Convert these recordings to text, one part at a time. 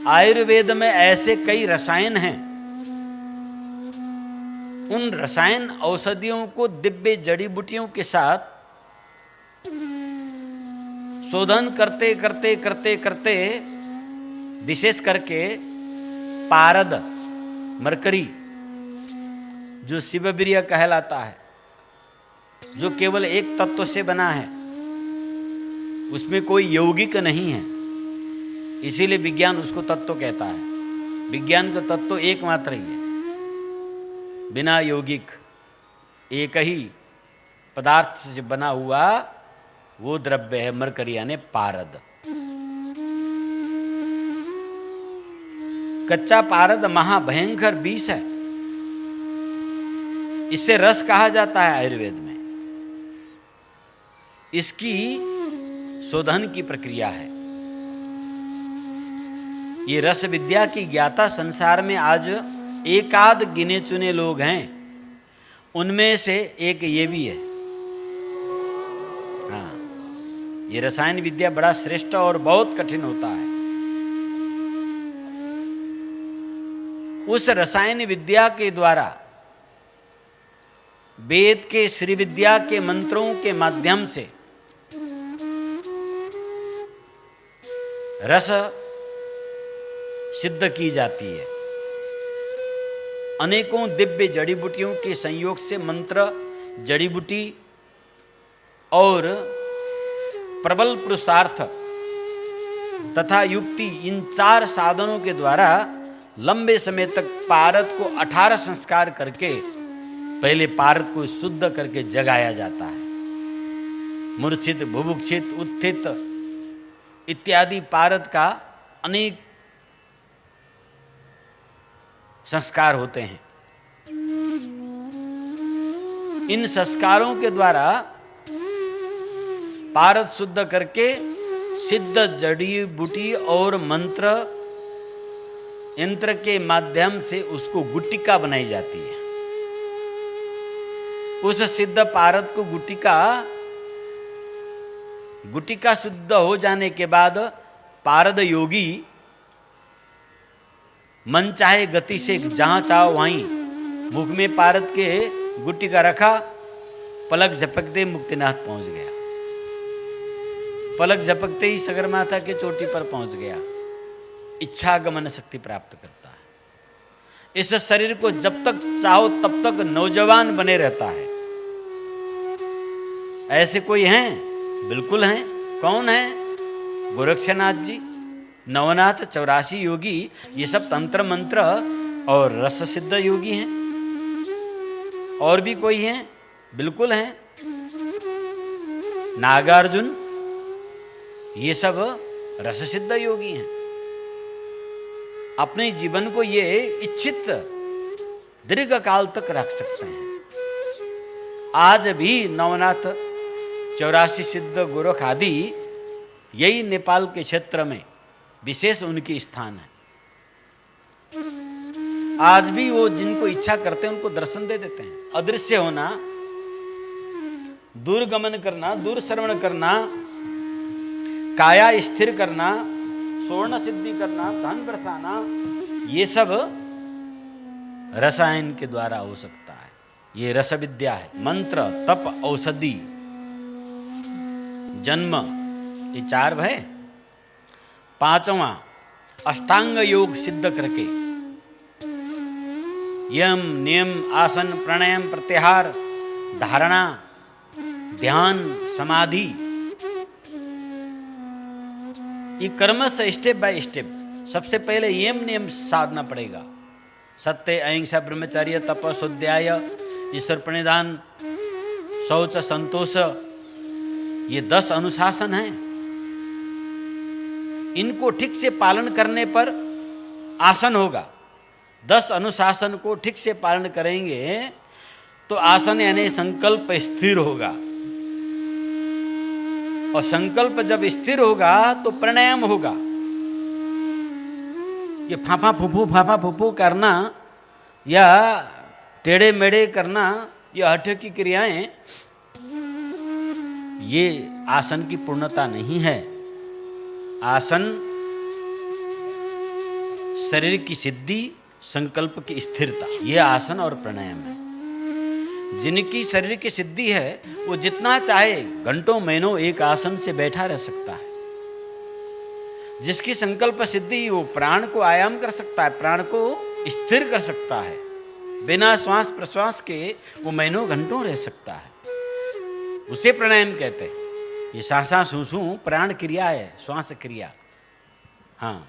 आयुर्वेद में ऐसे कई रसायन हैं, उन रसायन औषधियों को दिव्य जड़ी बूटियों के साथ शोधन करते करते करते करते विशेष करके पारद मरकरी जो शिववीर्य कहलाता है, जो केवल एक तत्व से बना है, उसमें कोई यौगिक नहीं है, इसीलिए विज्ञान उसको तत्व कहता है। विज्ञान का तत्व एकमात्र ही है, बिना यौगिक एक ही पदार्थ से बना हुआ वो द्रव्य है मरकरी यानी पारद। कच्चा पारद महाभयंकर विष है, इसे रस कहा जाता है आयुर्वेद में। इसकी शोधन की प्रक्रिया है। ये रस विद्या की ज्ञाता संसार में आज एकाध गिने चुने लोग हैं, उनमें से एक ये भी है। हाँ, ये रसायन विद्या बड़ा श्रेष्ठ और बहुत कठिन होता है। उस रसायन विद्या के द्वारा वेद के श्री विद्या के मंत्रों के माध्यम से रस सिद्ध की जाती है। अनेकों दिव्य जड़ी बूटियों के संयोग से मंत्र, जड़ी बूटी और प्रबल पुरुषार्थ तथा युक्ति, इन चार साधनों के द्वारा लंबे समय तक पारद को 18 संस्कार करके पहले पारद को शुद्ध करके जगाया जाता है। मूर्छित, बुभुक्षित, उत्थित इत्यादि पारद का अनेक संस्कार होते हैं। इन संस्कारों के द्वारा पारद शुद्ध करके सिद्ध जड़ी बूटी और मंत्र यंत्र के माध्यम से उसको गुटिका बनाई जाती है। उस सिद्ध पारद को गुटिका शुद्ध हो जाने के बाद पारद योगी मन चाहे गति से जहां चाहो वहीं मुख में पारद के गुटिका रखा, पलक झपकते मुक्तिनाथ पहुंच गया। पलक झपकते ही सगरमाथा के चोटी पर पहुंच गया। इच्छा गमन शक्ति प्राप्त करता है। इस शरीर को जब तक चाहो तब तक नौजवान बने रहता है। ऐसे कोई हैं? बिल्कुल हैं। कौन है? गोरक्षनाथ जी, नवनाथ, 84 योगी, ये सब तंत्र मंत्र और रस सिद्ध योगी हैं। और भी कोई हैं? बिल्कुल हैं। नागार्जुन, ये सब रस सिद्ध योगी हैं। अपने जीवन को ये इच्छित दीर्घ काल तक रख सकते हैं। आज भी नवनाथ, 84 सिद्ध, गोरख आदि यही नेपाल के क्षेत्र में विशेष उनकी स्थान है। आज भी वो जिनको इच्छा करते हैं उनको दर्शन दे देते हैं। अदृश्य होना, दूर गमन करना, दूर श्रवण करना, काया स्थिर करना, स्वर्ण सिद्धि करना, धन बरसाना, ये सब रसायन के द्वारा हो सकता है। ये रस विद्या है। मंत्र, तप, औषधि, जन्म, ये 4 भय। 5वां अष्टांग योग सिद्ध करके यम, नियम, आसन, प्राणायाम, प्रत्याहार, धारणा, ध्यान, समाधि, ये कर्म से स्टेप बाय स्टेप। सबसे पहले यम नियम साधना पड़ेगा। सत्य, अहिंसा, ब्रह्मचर्य, तप, स्वाध्याय, ईश्वर प्रणिधान, शौच, संतोष, ये 10 अनुशासन हैं। इनको ठीक से पालन करने पर आसन होगा। 10 अनुशासन को ठीक से पालन करेंगे तो आसन यानी संकल्प स्थिर होगा, और संकल्प जब स्थिर होगा तो प्राणायाम होगा। ये फाफा फूफू करना या टेढ़े मेढ़े करना, ये हठ की क्रियाएं, ये आसन की पूर्णता नहीं है। आसन शरीर की सिद्धि, संकल्प की स्थिरता, यह आसन और प्राणायाम है। जिनकी शरीर की सिद्धि है वो जितना चाहे घंटों महीनों एक आसन से बैठा रह सकता है। जिसकी संकल्प सिद्धि, वो प्राण को आयाम कर सकता है, प्राण को स्थिर कर सकता है। बिना श्वास प्रश्वास के वो महीनों घंटों रह सकता है। उसे प्राणायाम कहते हैं। ये सांसा सूसू प्राण क्रिया है, श्वास क्रिया। हाँ,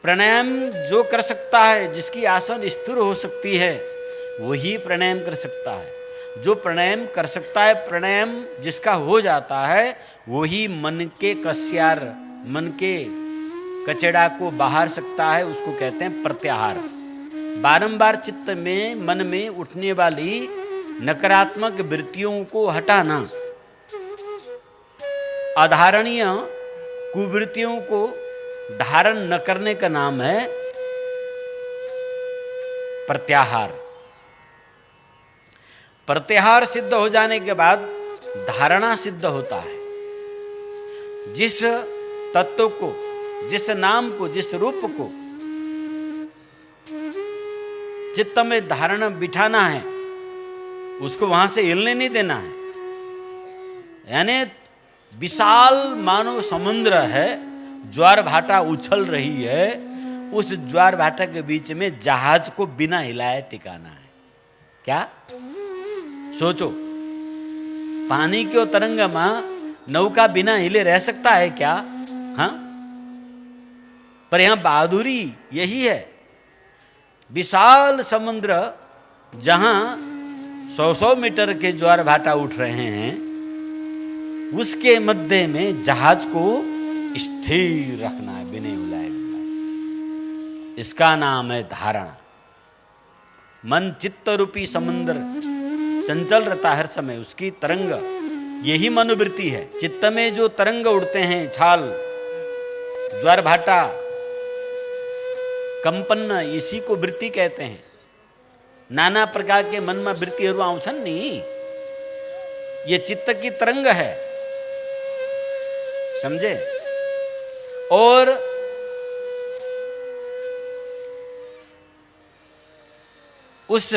प्राणायाम जो कर सकता है, जिसकी आसन स्थिर हो सकती है, वही प्राणायाम कर सकता है। जो प्राणायाम कर सकता है, प्राणायाम जिसका हो जाता है, वही मन के कस्यार, मन के कचड़ा को बाहर सकता है। उसको कहते हैं प्रत्याहार। बारंबार चित्त में, मन में उठने वाली नकारात्मक वृत्तियों को हटाना, अधारणीय कुवृत्तियों को धारण न करने का नाम है प्रत्याहार। प्रत्याहार सिद्ध हो जाने के बाद धारणा सिद्ध होता है। जिस तत्व को, जिस नाम को, जिस रूप को चित्त में धारणा बिठाना है, उसको वहां से हिलने नहीं देना है। यानी विशाल मानो समुद्र है, ज्वार भाटा उछल रही है, उस ज्वार भाटा के बीच में जहाज को बिना हिलाए टिकाना है। क्या सोचो, पानी के तरंग में नौका बिना हिले रह सकता है क्या? हाँ, पर यहां बहादुरी यही है। विशाल समुद्र जहां 100-100 मीटर के ज्वार भाटा उठ रहे हैं, उसके मध्य में जहाज को स्थिर रखना है, बिना हिलाए। इसका नाम है धारणा। मन चित्त रूपी समुद्र चंचल रहता हर समय, उसकी तरंग यही मनोवृत्ति है। चित्त में जो तरंग उड़ते हैं, छाल, ज्वार भाटा, कंपन, इसी को वृत्ति कहते हैं। नाना प्रकार के मन में वृत्ति आउँछन् नि, ये चित्त की तरंग है, समझे? और उस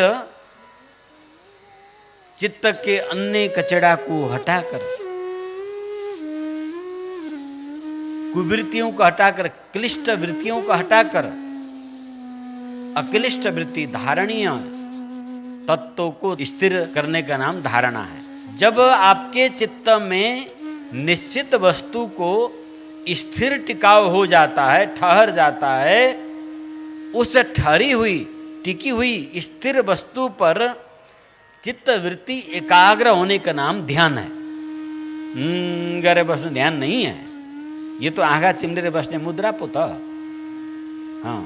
चित्त के अन्य कचड़ा को हटाकर, कुवृत्तियों को हटाकर, क्लिष्ट वृत्तियों को हटाकर अक्लिष्ट वृत्ति, धारणीय तत्वों को स्थिर करने का नाम धारणा है। जब आपके चित्त में निश्चित वस्तु को स्थिर टिकाव हो जाता है, ठहर जाता है, उस ठहरी हुई, टिकी हुई स्थिर वस्तु पर चित्त वृत्ति एकाग्र होने का नाम ध्यान है। गरे बसने ध्यान नहीं है, ये तो आगा चिमड़े बसने मुद्रा पुता। हाँ,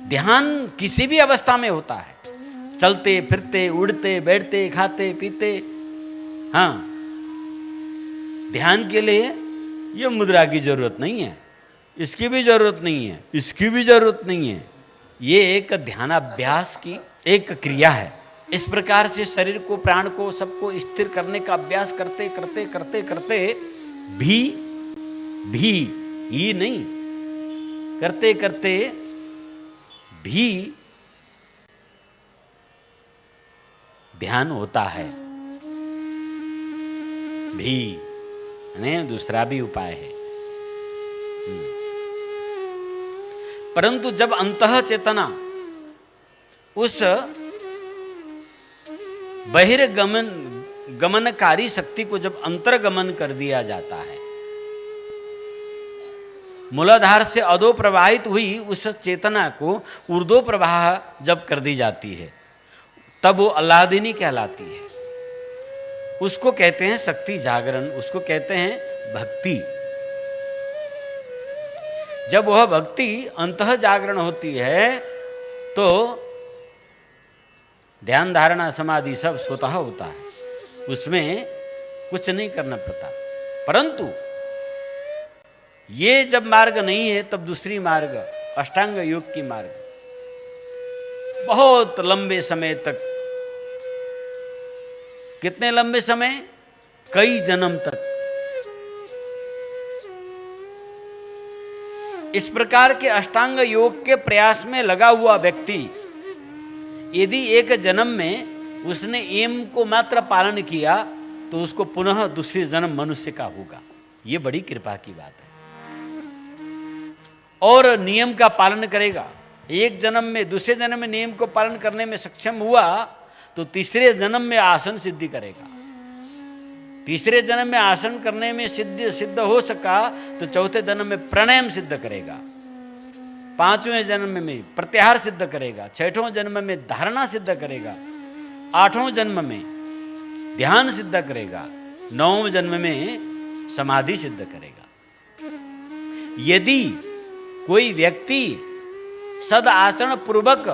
ध्यान किसी भी अवस्था में होता है, चलते फिरते, उड़ते, बैठते, खाते पीते। हाँ, ध्यान के लिए ये मुद्रा की जरूरत नहीं है, इसकी भी जरूरत नहीं है, इसकी भी जरूरत नहीं है। ये एक ध्यानाभ्यास की एक क्रिया है। इस प्रकार से शरीर को, प्राण को, सबको स्थिर करने का अभ्यास करते करते करते करते भी ही नहीं, करते करते भी ध्यान होता है। भी ने दूसरा भी उपाय है। परंतु जब अंतः चेतना उस बहिर्गमनकारी शक्ति को जब अंतर्गमन कर दिया जाता है, मूलाधार से अधो प्रवाहित हुई उस चेतना को ऊर्ध्व प्रवाह जब कर दी जाती है, तब वो अल्लादिनी कहलाती है। उसको कहते हैं शक्ति जागरण, उसको कहते हैं भक्ति। जब वह भक्ति अंतः जागरण होती है तो ध्यान, धारणा, समाधि सब स्वतः होता है, उसमें कुछ नहीं करना पड़ता। परंतु ये जब मार्ग नहीं है, तब दूसरी मार्ग, अष्टांग योग की मार्ग, बहुत लंबे समय तक, कितने लंबे समय, कई जन्म तक इस प्रकार के अष्टांग योग के प्रयास में लगा हुआ व्यक्ति यदि एक जन्म में उसने एम को मात्र पालन किया तो उसको पुनः दूसरे जन्म मनुष्य का होगा। ये बड़ी कृपा की बात है। और नियम का पालन करेगा, एक जन्म में दूसरे जन्म में नियम को पालन करने में सक्षम हुआ तो तीसरे जन्म में आसन सिद्धि करेगा। तीसरे जन्म में आसन करने में सिद्ध हो सका तो चौथे जन्म में प्राणायाम सिद्ध करेगा, पांचवें जन्म में प्रत्याहार सिद्ध करेगा, छठवें जन्म में धारणा सिद्ध करेगा, आठवें जन्म में ध्यान सिद्ध करेगा, नौवें जन्म में समाधि सिद्ध करेगा। यदि कोई व्यक्ति सद आचरण पूर्वक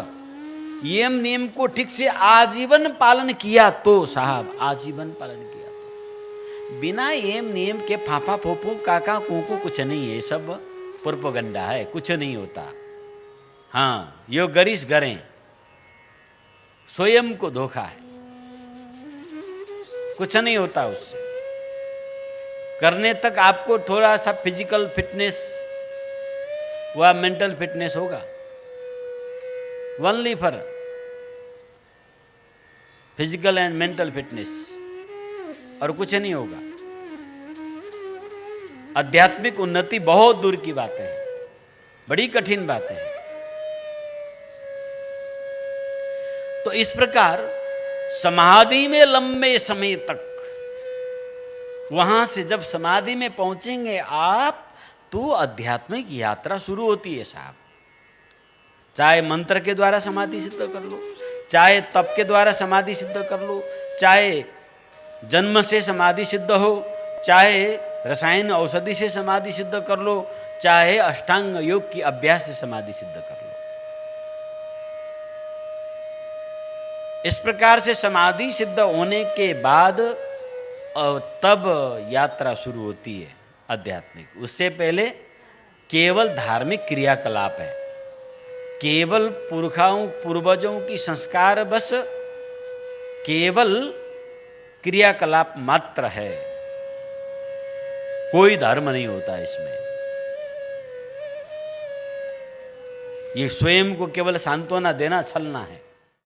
यम नियम को ठीक से आजीवन पालन किया तो साहब, आजीवन पालन किया तो बिना यम नियम के फाफा फोफू काका कुकू कुछ नहीं है, सब प्रोपेगेंडा है, कुछ नहीं होता। हाँ, यो गरिस गरें, स्वयं को धोखा है, कुछ नहीं होता उससे। करने तक आपको थोड़ा सा फिजिकल फिटनेस व मेंटल फिटनेस होगा, only for physical and mental fitness, और कुछ नहीं होगा। आध्यात्मिक उन्नति बहुत दूर की बातें हैं, बड़ी कठिन बातें हैं। तो इस प्रकार समाधि में लंबे समय तक, वहां से जब समाधि में पहुंचेंगे आप तो आध्यात्मिक यात्रा शुरू होती है साहब। चाहे मंत्र के द्वारा समाधि सिद्ध कर लो, चाहे तप के द्वारा समाधि सिद्ध कर लो, चाहे जन्म से समाधि सिद्ध हो, चाहे रसायन औषधि से समाधि सिद्ध कर लो, चाहे अष्टांग योग की अभ्यास से समाधि सिद्ध कर लो। इस प्रकार से समाधि सिद्ध होने के बाद तब यात्रा शुरू होती है आध्यात्मिक। उससे पहले केवल धार्मिक क्रियाकलाप है, केवल पूर्वजों की संस्कार बस केवल क्रियाकलाप मात्र है, कोई धर्म नहीं होता इसमें। ये स्वयं को केवल सांत्वना देना, छलना है।